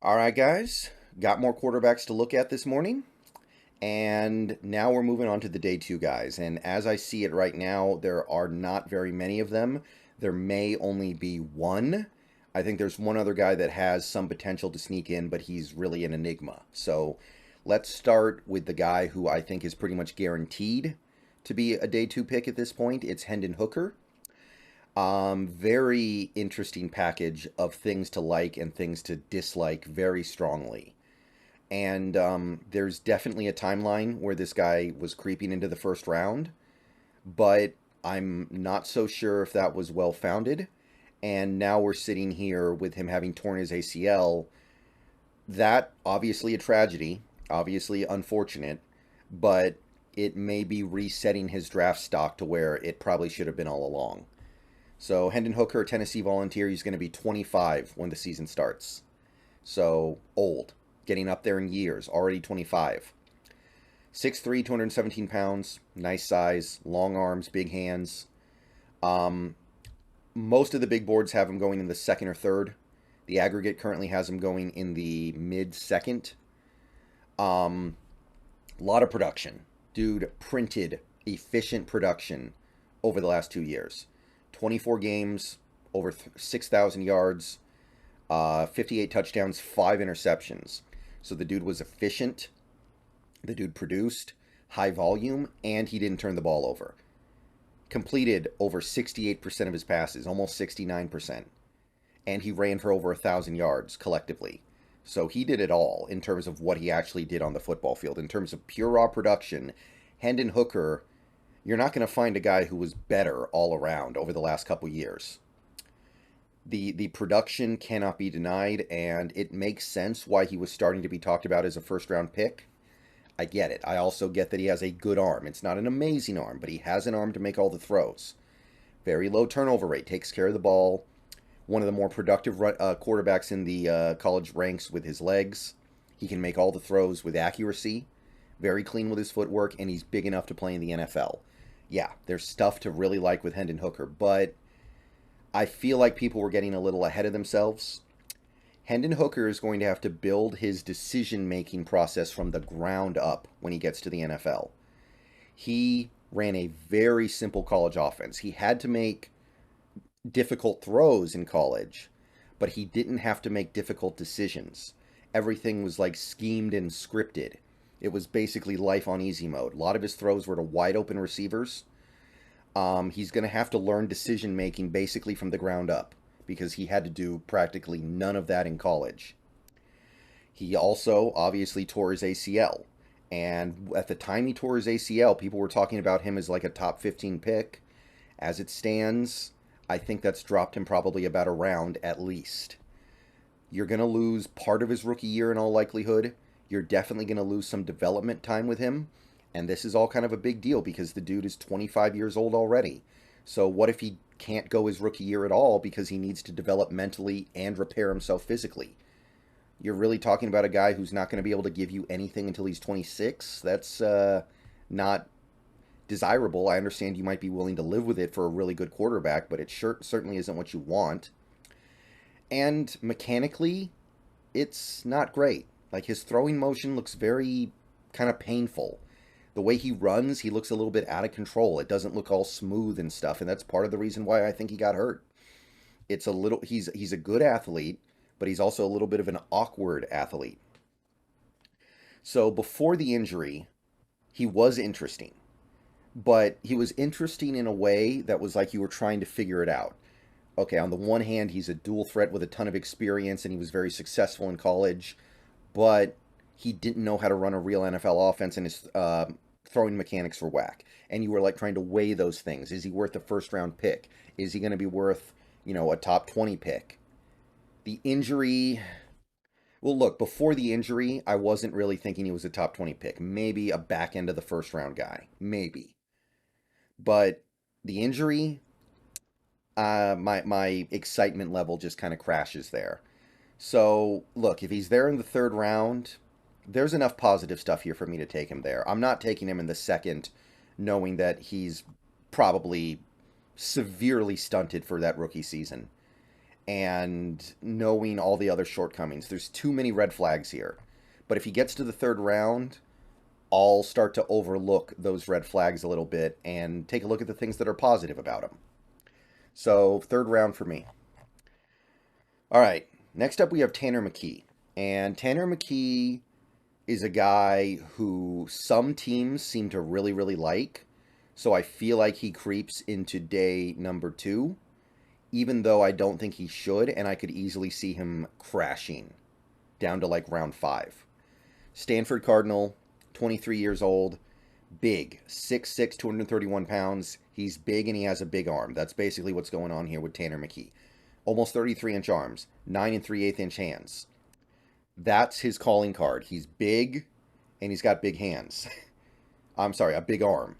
All right, guys, got more quarterbacks to look at this morning. And now we're moving on to the day two guys. And as I see it right now, there are not very many of them. There may only be one. I think there's one other guy that has some potential to sneak in, but he's really an enigma. So let's start with the guy who I think is pretty much guaranteed to be a day two pick at this point. It's Hendon Hooker. Very interesting package of things to like and things to dislike very strongly. And there's definitely a timeline where this guy was creeping into the first round, but I'm not so sure if that was well founded. And now we're sitting here with him having torn his ACL. That obviously a tragedy, obviously unfortunate, but it may be resetting his draft stock to where it probably should have been all along. So Hendon Hooker, Tennessee Volunteer, he's going to be 25 when the season starts. So old, getting up there in years, already 25. 6'3", 217 pounds, nice size, long arms, big hands. Most of the big boards have him going in the second or third. The aggregate currently has him going in the mid-second. Lot of production. Dude printed efficient production over the last 2 years. 24 games, over 6,000 yards, 58 touchdowns, 5 interceptions. So the dude was efficient. The dude produced high volume, and he didn't turn the ball over. Completed over 68% of his passes, almost 69%. And he ran for over 1,000 yards collectively. So he did it all in terms of what he actually did on the football field. In terms of pure raw production, Hendon Hooker, you're not going to find a guy who was better all around over the last couple years. The production cannot be denied, and it makes sense why he was starting to be talked about as a first-round pick. I get it. I also get that he has a good arm. It's not an amazing arm, but he has an arm to make all the throws. Very low turnover rate, takes care of the ball. One of the more productive quarterbacks in the college ranks with his legs. He can make all the throws with accuracy. Very clean with his footwork, and he's big enough to play in the NFL. Yeah, there's stuff to really like with Hendon Hooker, but I feel like people were getting a little ahead of themselves. Hendon Hooker is going to have to build his decision-making process from the ground up when he gets to the NFL. He ran a very simple college offense. He had to make difficult throws in college, but he didn't have to make difficult decisions. Everything was like schemed and scripted. It was basically life on easy mode. A lot of his throws were to wide open receivers. He's going to have to learn decision making basically from the ground up because he had to do practically none of that in college. He also obviously tore his ACL. And at the time he tore his ACL, people were talking about him as like a top 15 pick. As it stands, I think that's dropped him probably about a round at least. You're going to lose part of his rookie year in all likelihood. You're definitely going to lose some development time with him. And this is all kind of a big deal because the dude is 25 years old already. So what if he can't go his rookie year at all because he needs to develop mentally and repair himself physically? You're really talking about a guy who's not going to be able to give you anything until he's 26. That's not desirable. I understand you might be willing to live with it for a really good quarterback, but it certainly isn't what you want. And mechanically, it's not great. Like, his throwing motion looks very kind of painful. The way he runs, he looks a little bit out of control. It doesn't look all smooth and stuff, and that's part of the reason why I think he got hurt. It's a little he's a good athlete, but he's also a little bit of an awkward athlete. So before the injury, he was interesting. But he was interesting in a way that was like you were trying to figure it out. Okay, on the one hand, he's a dual threat with a ton of experience, and he was very successful in college, but he didn't know how to run a real NFL offense, and his throwing mechanics were whack. And you were like trying to weigh those things. Is he worth a first round pick? Is he going to be worth, a top 20 pick? The injury. Well, look, before the injury, I wasn't really thinking he was a top 20 pick. Maybe a back end of the first round guy. Maybe. But the injury, my excitement level just kind of crashes there. So, look, if he's there in the third round, there's enough positive stuff here for me to take him there. I'm not taking him in the second, knowing that he's probably severely stunted for that rookie season. and knowing all the other shortcomings. There's too many red flags here. But if he gets to the third round, I'll start to overlook those red flags a little bit and take a look at the things that are positive about him. So, third round for me. All right, next up we have Tanner McKee. And Tanner McKee is a guy who some teams seem to really, really like. So I feel like he creeps into day number 2, even though I don't think he should, and I could easily see him crashing down to like round 5. Stanford Cardinal, 23 years old, big, 6'6", 231 pounds. He's big and he has a big arm. That's basically what's going on here with Tanner McKee. Almost 33-inch arms, 9 3/8-inch hands. That's his calling card. He's big and he's got big hands. I'm sorry, a big arm.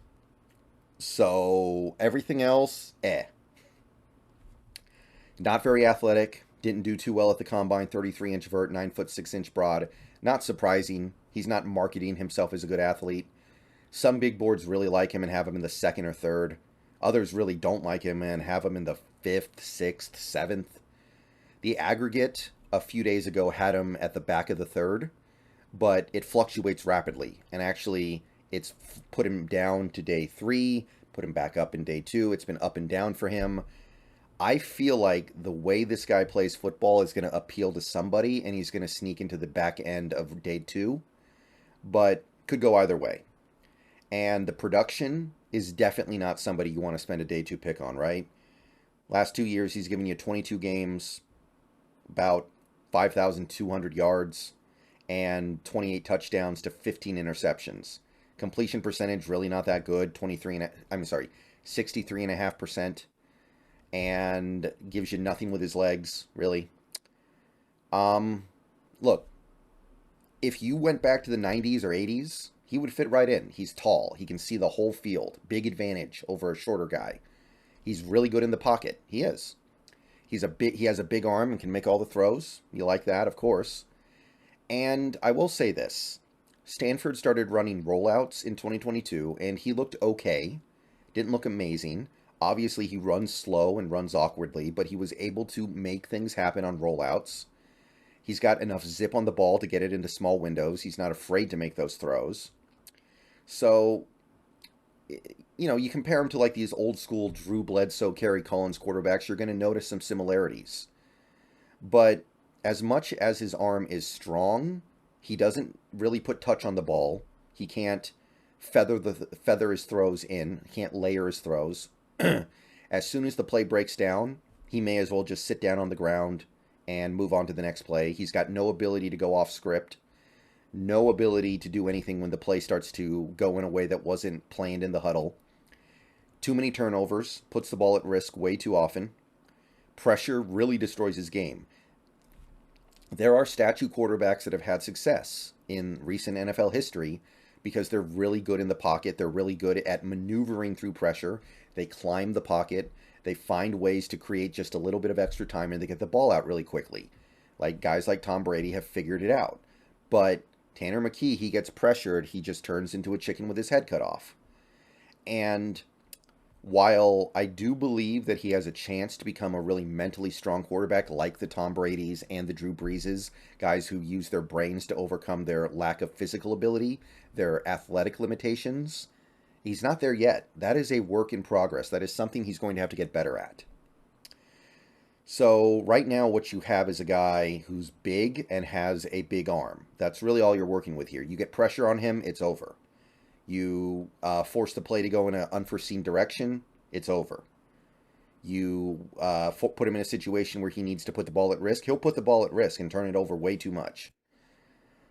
So everything else, Not very athletic. Didn't do too well at the combine. 33-inch vert, 9'6" broad. Not surprising. He's not marketing himself as a good athlete. Some big boards really like him and have him in the 2nd or 3rd. Others really don't like him and have him in the 5th, 6th, 7th. The aggregate a few days ago had him at the back of the 3rd, but it fluctuates rapidly. And actually, it's put him down to day 3, put him back up in day 2. It's been up and down for him. I feel like the way this guy plays football is going to appeal to somebody, and he's going to sneak into the back end of day 2, but could go either way. And the production is definitely not somebody you want to spend a day 2 pick on, right? Last 2 years, he's given you 22 games, about 5,200 yards, and 28 touchdowns to 15 interceptions. Completion percentage, really not that good, 63.5%, and gives you nothing with his legs, really. Look, if you went back to the 90s or 80s, he would fit right in. He's tall. He can see the whole field. Big advantage over a shorter guy. He's really good in the pocket. He is. He has a big arm and can make all the throws. You like that, of course. And I will say this. Stanford started running rollouts in 2022, and he looked okay. Didn't look amazing. Obviously, he runs slow and runs awkwardly, but he was able to make things happen on rollouts. He's got enough zip on the ball to get it into small windows. He's not afraid to make those throws. So, you know, you compare him to like these old school Drew Bledsoe, Kerry Collins quarterbacks, you're going to notice some similarities. But as much as his arm is strong, he doesn't really put touch on the ball. He can't feather his throws in. He can't layer his throws. As soon as the play breaks down, he may as well just sit down on the ground and move on to the next play. He's got no ability to go off script. No ability to do anything when the play starts to go in a way that wasn't planned in the huddle. Too many turnovers, puts the ball at risk way too often. Pressure really destroys his game. There are statue quarterbacks that have had success in recent NFL history because they're really good in the pocket. They're really good at maneuvering through pressure. They climb the pocket. They find ways to create just a little bit of extra time and they get the ball out really quickly. Like guys like Tom Brady have figured it out. But Tanner McKee, he gets pressured, he just turns into a chicken with his head cut off. And while I do believe that he has a chance to become a really mentally strong quarterback like the Tom Bradys and the Drew Breeses, guys who use their brains to overcome their lack of physical ability, their athletic limitations, he's not there yet. That is a work in progress. That is something he's going to have to get better at. So right now what you have is a guy who's big and has a big arm. That's really all you're working with here. You get pressure on him, it's over. You force the play to go in an unforeseen direction, it's over. You put him in a situation where he needs to put the ball at risk, he'll put the ball at risk and turn it over way too much.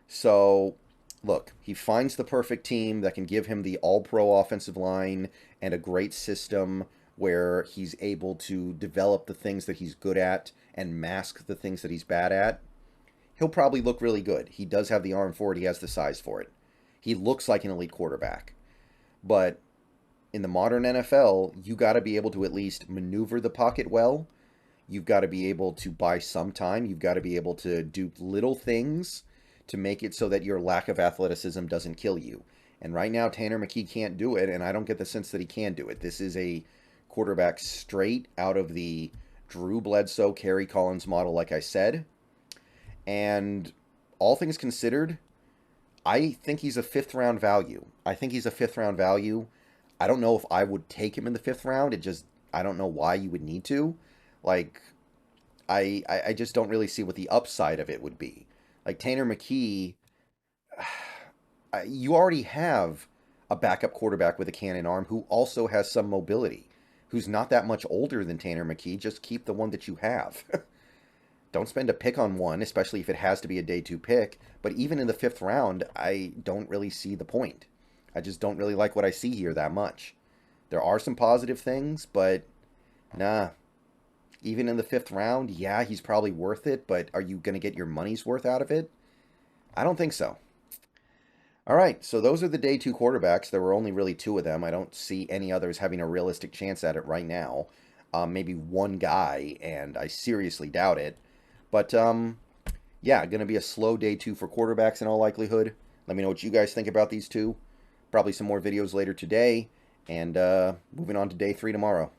So, look, he finds the perfect team that can give him the all-pro offensive line and a great system where he's able to develop the things that he's good at and mask the things that he's bad at. He'll probably look really good. He does have the arm for it. He has the size for it. He looks like an elite quarterback. But in the modern NFL, you got to be able to at least maneuver the pocket well. You've got to be able to buy some time. You've got to be able to do little things to make it so that your lack of athleticism doesn't kill you. And right now, Tanner McKee can't do it, and I don't get the sense that he can do it. This is a quarterback straight out of the Drew Bledsoe, Kerry Collins model, like I said. And all things considered, I think he's a 5th round value. I think he's a 5th round value. I don't know if I would take him in the 5th round. I don't know why you would need to. Like, I just don't really see what the upside of it would be. Like, Tanner McKee, you already have a backup quarterback with a cannon arm who also has some mobility, who's not that much older than Tanner McKee. Just keep the one that you have. Don't spend a pick on one, especially if it has to be a day 2 pick. But even in the 5th round, I don't really see the point. I just don't really like what I see here that much. There are some positive things, but nah. Even in the 5th round, yeah, he's probably worth it, but are you going to get your money's worth out of it? I don't think so. All right, so those are the day 2 quarterbacks. There were only really 2 of them. I don't see any others having a realistic chance at it right now. Maybe one guy, and I seriously doubt it. But, yeah, going to be a slow day 2 for quarterbacks in all likelihood. Let me know what you guys think about these 2. Probably some more videos later today. And moving on to day 3 tomorrow.